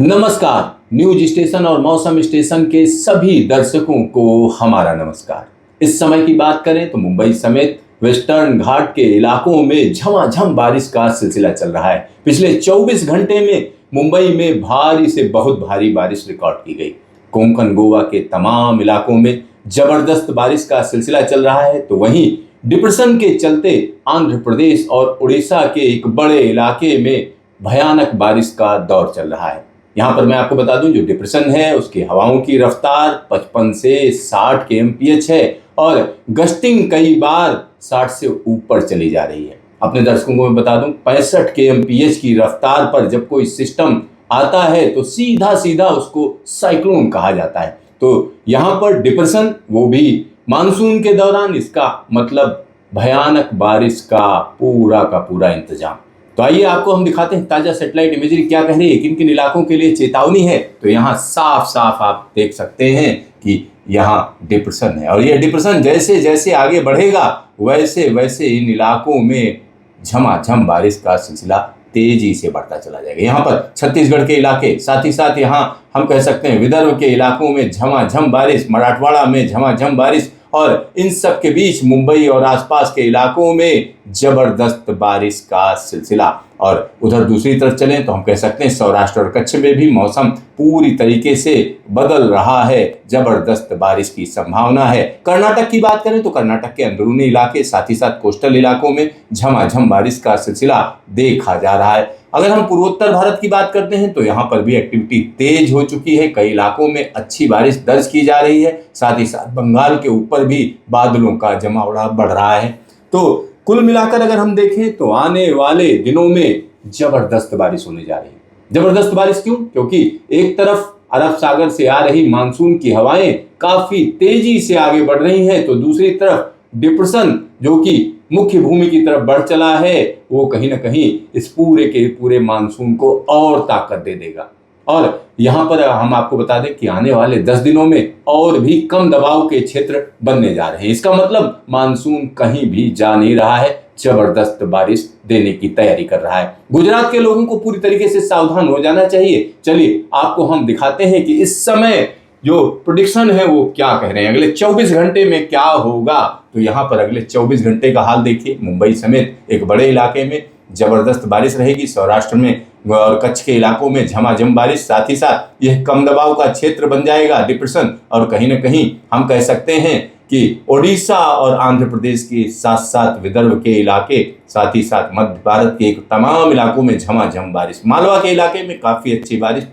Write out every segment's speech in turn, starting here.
नमस्कार। News station और मौसम स्टेशन के सभी दर्शकों को हमारा नमस्कार। इस समय की बात करें तो मुंबई समेत वेस्टर्न घाट के इलाकों में झमाझम बारिश का सिलसिला चल रहा है। पिछले 24 घंटे में मुंबई में भारी से बहुत भारी बारिश रिकॉर्ड की गई। कोंकण गोवा के तमाम इलाकों में जबरदस्त बारिश का सिलसिला चल रहा है, तो वहीं डिप्रेशन के चलते आंध्र प्रदेश और उड़ीसा के एक बड़े इलाके में भयानक बारिश का दौर चल रहा है। यहाँ पर मैं आपको बता दूं, जो डिप्रेशन है उसकी हवाओं की रफ्तार 55 से 60 kmph है और गस्टिंग कई बार 60 से ऊपर चली जा रही है। अपने दर्शकों को मैं बता दूं, 65 kmph की रफ्तार पर जब कोई सिस्टम आता है तो सीधा सीधा उसको साइक्लोन कहा जाता है। तो यहाँ पर डिप्रेशन, वो भी मानसून के दौरान, इसका मतलब भयानक बारिश का पूरा इंतजाम। तो आइए आपको हम दिखाते हैं ताजा सैटेलाइट इमेजरी क्या कह रही है, किन किन इलाकों के लिए चेतावनी है। तो यहाँ साफ साफ आप देख सकते हैं कि यहाँ डिप्रेशन है और यह डिप्रेशन जैसे जैसे आगे बढ़ेगा वैसे वैसे इन इलाकों में झमाझम बारिश का सिलसिला तेजी से बढ़ता चला जाएगा। यहाँ पर छत्तीसगढ़ के इलाके, साथ ही साथ यहाँ हम कह सकते हैं विदर्भ के इलाकों में झमाझम बारिश, मराठवाड़ा में झमाझम बारिश और इन सब के बीच मुंबई और आसपास के इलाकों में जबरदस्त बारिश का सिलसिला। और उधर दूसरी तरफ चलें तो हम कह सकते हैं सौराष्ट्र और कच्छ में भी मौसम पूरी तरीके से बदल रहा है, जबरदस्त बारिश की संभावना है। कर्नाटक की बात करें तो कर्नाटक के अंदरूनी इलाके, साथ ही साथ कोस्टल इलाकों में झमाझम बारिश का सिलसिला देखा जा रहा है। अगर हम पूर्वोत्तर भारत की बात करते हैं तो यहाँ पर भी एक्टिविटी तेज हो चुकी है, कई इलाकों में अच्छी बारिश दर्ज की जा रही है। साथ ही साथ बंगाल के ऊपर भी बादलों का जमावड़ा बढ़ रहा है। तो कुल मिलाकर अगर हम देखें तो आने वाले दिनों में जबरदस्त बारिश होने जा रही है। जबरदस्त बारिश क्यों? क्योंकि एक तरफ अरब सागर से आ रही मानसून की हवाएं काफी तेजी से आगे बढ़ रही हैं, तो दूसरी तरफ डिप्रेशन जो कि मुख्य भूमि की तरफ बढ़ चला है, वो कहीं ना कहीं इस पूरे के पूरे मानसून को और ताकत दे देगा। और यहाँ पर हम आपको बता दें कि आने वाले 10 दिनों में और भी कम दबाव के क्षेत्र बनने जा रहे हैं। इसका मतलब मानसून कहीं भी जा नहीं रहा है, जबरदस्त बारिश देने की तैयारी कर रहा है। गुजरात के लोगों को पूरी तरीके से सावधान हो जाना चाहिए। चलिए आपको हम दिखाते हैं कि इस समय जो प्रेडिक्शन है वो क्या कह रहे हैं, अगले 24 घंटे में क्या होगा। तो यहाँ पर अगले 24 घंटे का हाल देखिए। मुंबई समेत एक बड़े इलाके में जबरदस्त बारिश रहेगी, सौराष्ट्र में और कच्छ के इलाकों में झमाझम बारिश, साथ ही साथ यह कम दबाव का क्षेत्र बन जाएगा डिप्रेशन। और कहीं ना कहीं हम कह सकते हैं कि ओडिशा और आंध्र प्रदेश के साथ साथ विदर्भ के इलाके, साथ ही साथ मध्य भारत के तमाम इलाकों में झमाझम बारिश, मालवा के इलाके में काफी अच्छी बारिश।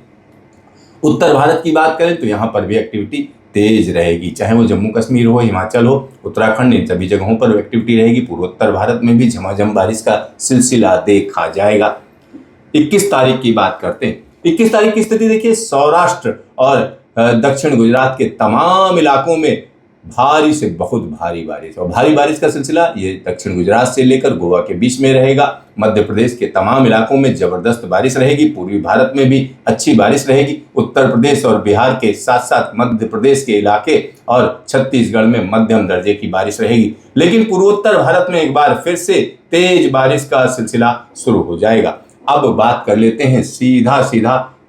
उत्तर भारत की बात करें तो यहाँ पर भी एक्टिविटी तेज रहेगी, चाहे वो जम्मू कश्मीर हो, हिमाचल हो, उत्तराखंड, इन सभी जगहों पर एक्टिविटी रहेगी। पूर्वोत्तर भारत में भी झमाझम बारिश का सिलसिला देखा जाएगा। 21 तारीख की बात करते हैं। 21 तारीख की स्थिति देखिए, सौराष्ट्र और दक्षिण गुजरात के तमाम इलाकों में भारी से बहुत भारी बारिश, और भारी बारिश का सिलसिला ये दक्षिण गुजरात से लेकर गोवा के बीच में रहेगा। मध्य प्रदेश के तमाम इलाकों में जबरदस्त बारिश रहेगी, पूर्वी भारत में भी अच्छी बारिश रहेगी। उत्तर प्रदेश और बिहार के साथ साथ मध्य प्रदेश के इलाके और छत्तीसगढ़ में मध्यम दर्जे की बारिश रहेगी। लेकिन पूर्वोत्तर भारत में एक बार फिर से तेज बारिश का सिलसिला शुरू हो जाएगा। अब बात कर लेते हैं सीधा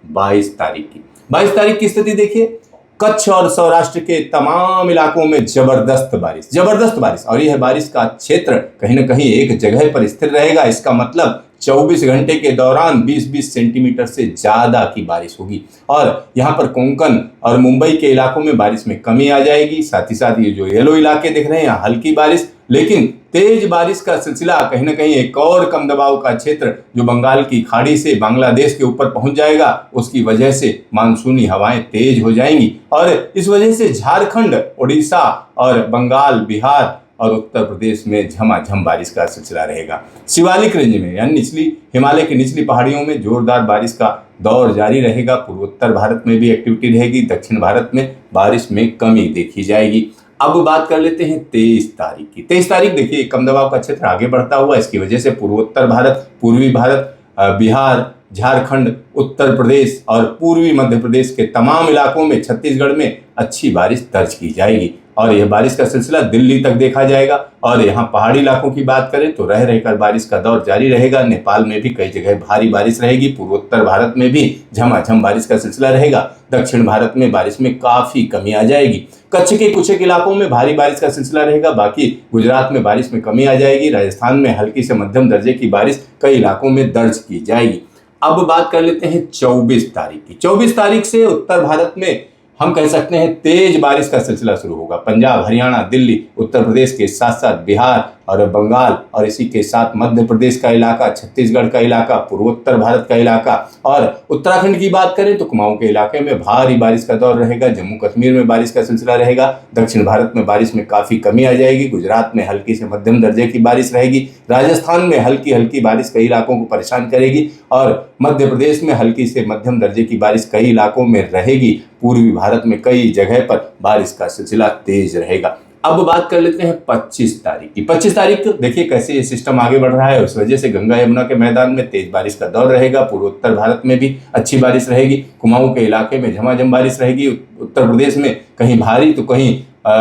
22 तारीख की। 22 तारीख की स्थिति देखिए, कच्छ और सौराष्ट्र के तमाम इलाकों में जबरदस्त बारिश, और यह बारिश का क्षेत्र कहीं ना कहीं एक जगह पर स्थिर रहेगा। इसका मतलब 24 घंटे के दौरान 20-20 सेंटीमीटर से ज्यादा की बारिश होगी। और यहाँ पर कोंकण और मुंबई के इलाकों में बारिश में कमी आ जाएगी। साथ ही साथ ये जो येलो इलाके दिख रहे हैं, यहाँ हल्की बारिश, लेकिन तेज बारिश का सिलसिला कहीं ना कहीं एक और कम दबाव का क्षेत्र जो बंगाल की खाड़ी से बांग्लादेश के ऊपर पहुंच जाएगा, उसकी वजह से मानसूनी हवाएं तेज हो जाएंगी और इस वजह से झारखंड, उड़ीसा और बंगाल, बिहार और उत्तर प्रदेश में झमाझम बारिश का सिलसिला रहेगा। शिवालिक रेंज में यानी निचली हिमालय की निचली पहाड़ियों में जोरदार बारिश का दौर जारी रहेगा। पूर्वोत्तर भारत में भी एक्टिविटी रहेगी, दक्षिण भारत में बारिश में कमी देखी जाएगी। अब बात कर लेते हैं 23 तारीख की। 23 तारीख देखिए, कम दबाव का क्षेत्र आगे बढ़ता हुआ, इसकी वजह से पूर्वोत्तर भारत, पूर्वी भारत, बिहार, झारखंड, उत्तर प्रदेश और पूर्वी मध्य प्रदेश के तमाम इलाकों में, छत्तीसगढ़ में अच्छी बारिश दर्ज की जाएगी। और यह बारिश का सिलसिला दिल्ली तक देखा जाएगा। और यहाँ पहाड़ी इलाकों की बात करें तो रह रहकर बारिश का दौर जारी रहेगा। नेपाल में भी कई जगह भारी बारिश रहेगी। पूर्वोत्तर भारत में भी झमाझम बारिश का सिलसिला रहेगा। दक्षिण भारत में बारिश में काफी कमी आ जाएगी। कच्छ के कुछ एक इलाकों में भारी बारिश का सिलसिला रहेगा। बाकी गुजरात में बारिश में कमी आ जाएगी। राजस्थान में हल्की से मध्यम दर्जे की बारिश कई इलाकों में दर्ज की जाएगी। अब बात कर लेते हैं 24 तारीख की। 24 तारीख से उत्तर भारत में हम कह सकते हैं तेज बारिश का सिलसिला शुरू होगा। पंजाब, हरियाणा, दिल्ली, उत्तर प्रदेश के साथ साथ बिहार और बंगाल और इसी के साथ मध्य प्रदेश का इलाका, छत्तीसगढ़ का इलाका, पूर्वोत्तर भारत का इलाका और उत्तराखंड की बात करें तो कुमाऊं के इलाके में भारी बारिश का दौर रहेगा। जम्मू कश्मीर में बारिश का सिलसिला रहेगा। दक्षिण भारत में बारिश में काफी कमी आ जाएगी। गुजरात में हल्की से मध्यम दर्जे की बारिश रहेगी। राजस्थान में हल्की हल्की बारिश कई इलाकों को परेशान करेगी और मध्य प्रदेश में हल्की से मध्यम दर्जे की बारिश कई इलाकों में रहेगी। पूर्वी भारत में कई जगह पर बारिश का सिलसिला तेज रहेगा। अब बात कर लेते हैं 25 तारीख की। 25 तारीख देखिए कैसे ये सिस्टम आगे बढ़ रहा है। उस वजह से गंगा यमुना के मैदान में तेज बारिश का दौर रहेगा। पूर्वोत्तर भारत में भी अच्छी बारिश रहेगी। कुमाऊं के इलाके में झमाझम बारिश रहेगी। उत्तर प्रदेश में कहीं भारी तो कहीं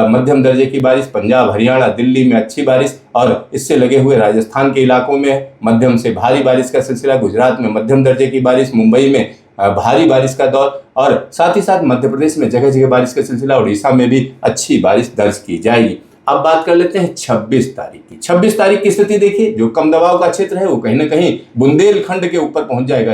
मध्यम दर्जे की बारिश। पंजाब, हरियाणा, दिल्ली में अच्छी बारिश और इससे लगे हुए राजस्थान के इलाकों में मध्यम से भारी बारिश का सिलसिला। गुजरात में मध्यम दर्जे की बारिश। मुंबई में भारी बारिश का दौर और साथ ही साथ मध्य प्रदेश में जगह जगह बारिश का सिलसिला। उड़ीसा में भी अच्छी बारिश दर्ज की जाएगी। अब बात कर लेते हैं 26 तारीख की। 26 तारीख की स्थिति देखिए, जो कम दबाव का क्षेत्र है वो कहीं ना कहीं बुंदेलखंड के ऊपर पहुंच जाएगा।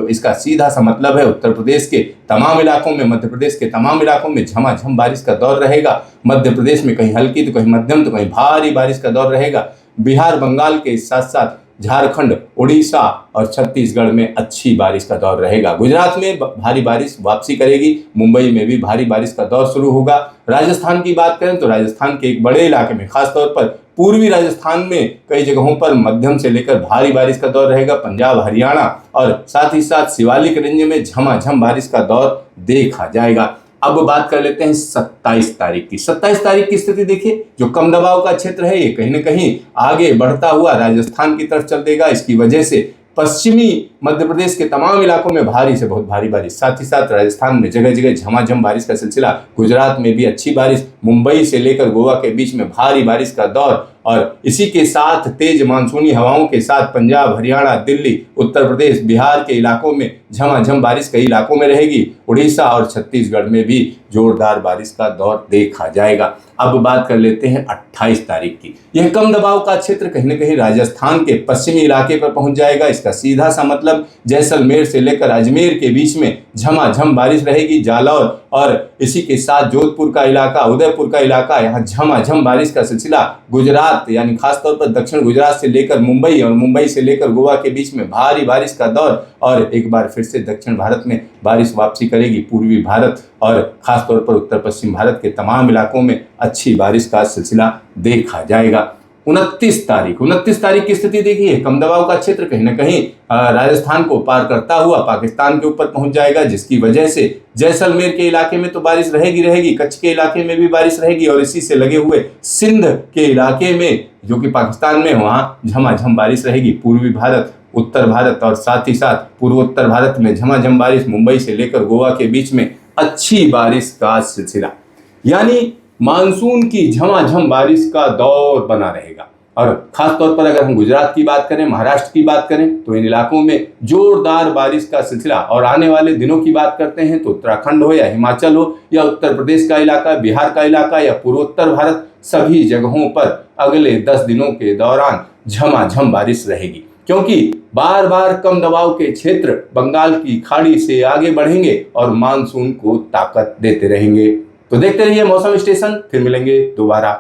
इसका सीधा सा मतलब है उत्तर प्रदेश के तमाम इलाकों में, मध्य प्रदेश के तमाम इलाकों में झमाझम बारिश का दौर रहेगा। मध्य प्रदेश में कहीं हल्की तो कहीं मध्यम तो कहीं भारी बारिश का दौर रहेगा। बिहार, बंगाल के साथ साथ झारखंड, उड़ीसा और छत्तीसगढ़ में अच्छी बारिश का दौर रहेगा। गुजरात में भारी बारिश वापसी करेगी। मुंबई में भी भारी बारिश का दौर शुरू होगा। राजस्थान की बात करें तो राजस्थान के एक बड़े इलाके में, खासतौर पर पूर्वी राजस्थान में कई जगहों पर मध्यम से लेकर भारी बारिश का दौर रहेगा। पंजाब, हरियाणा और साथ ही साथ शिवालिक रेंज में झमाझम बारिश का दौर देखा जाएगा। अब बात कर लेते हैं 27 तारीख की। 27 तारीख की स्थिति देखिए, जो कम दबाव का क्षेत्र है ये कहीं ना कहीं आगे बढ़ता हुआ राजस्थान की तरफ चल देगा। इसकी वजह से पश्चिमी मध्य प्रदेश के तमाम इलाकों में भारी से बहुत भारी बारिश। साथ ही साथ राजस्थान में जगह जगह झमाझम बारिश का सिलसिला। गुजरात में भी अच्छी बारिश। मुंबई से लेकर गोवा के बीच में भारी बारिश का दौर और इसी के साथ तेज मानसूनी हवाओं के साथ पंजाब, हरियाणा, दिल्ली, उत्तर प्रदेश, बिहार के इलाकों में झमाझम बारिश कई इलाकों में रहेगी। उड़ीसा और छत्तीसगढ़ में भी जोरदार बारिश का दौर देखा जाएगा। अब बात कर लेते हैं 28 तारीख की। यह कम दबाव का क्षेत्र कहीं ना कहीं राजस्थान के पश्चिमी इलाके पर पहुंच जाएगा। इसका सीधा सा मतलब जैसलमेर से लेकर अजमेर के बीच में झमाझम बारिश रहेगी। जालौर और इसी के साथ जोधपुर का इलाका, उदयपुर का इलाका, यहाँ झमाझम बारिश का सिलसिला। गुजरात यानी खासतौर पर दक्षिण गुजरात से लेकर मुंबई और मुंबई से लेकर गोवा के बीच में भारी बारिश का दौर और एक बार फिर से दक्षिण भारत में बारिश वापसी करेगी। पूर्वी भारत और खासतौर पर उत्तर पश्चिम भारत के तमाम इलाकों में अच्छी बारिश का सिलसिला देखा जाएगा। 29 तारीख की स्थिति देखिए, कम दबाव का क्षेत्र कहीं ना कहीं राजस्थान को पार करता हुआ पाकिस्तान के ऊपर पहुंच जाएगा, जिसकी वजह से जैसलमेर के इलाके में तो बारिश रहेगी। कच्छ के इलाके में भी बारिश रहेगी और इसी से लगे हुए सिंध के इलाके में जो कि पाकिस्तान में, वहाँ झमाझम बारिश रहेगी। पूर्वी भारत, उत्तर भारत और साथ ही साथ पूर्वोत्तर भारत में झमाझम बारिश। मुंबई से लेकर गोवा के बीच में अच्छी बारिश का सिलसिला, यानी मानसून की झमाझम बारिश का दौर बना रहेगा। और खासतौर पर अगर हम गुजरात की बात करें, महाराष्ट्र की बात करें तो इन इलाकों में जोरदार बारिश का सिलसिला। और आने वाले दिनों की बात करते हैं तो उत्तराखंड हो या हिमाचल हो या उत्तर प्रदेश का इलाका, बिहार का इलाका या पूर्वोत्तर भारत, सभी जगहों पर अगले 10 दिनों के दौरान झमाझम बारिश रहेगी, क्योंकि बार बार कम दबाव के क्षेत्र बंगाल की खाड़ी से आगे बढ़ेंगे और मानसून को ताकत देते रहेंगे। तो देखते रहिए मौसम स्टेशन, फिर मिलेंगे दोबारा।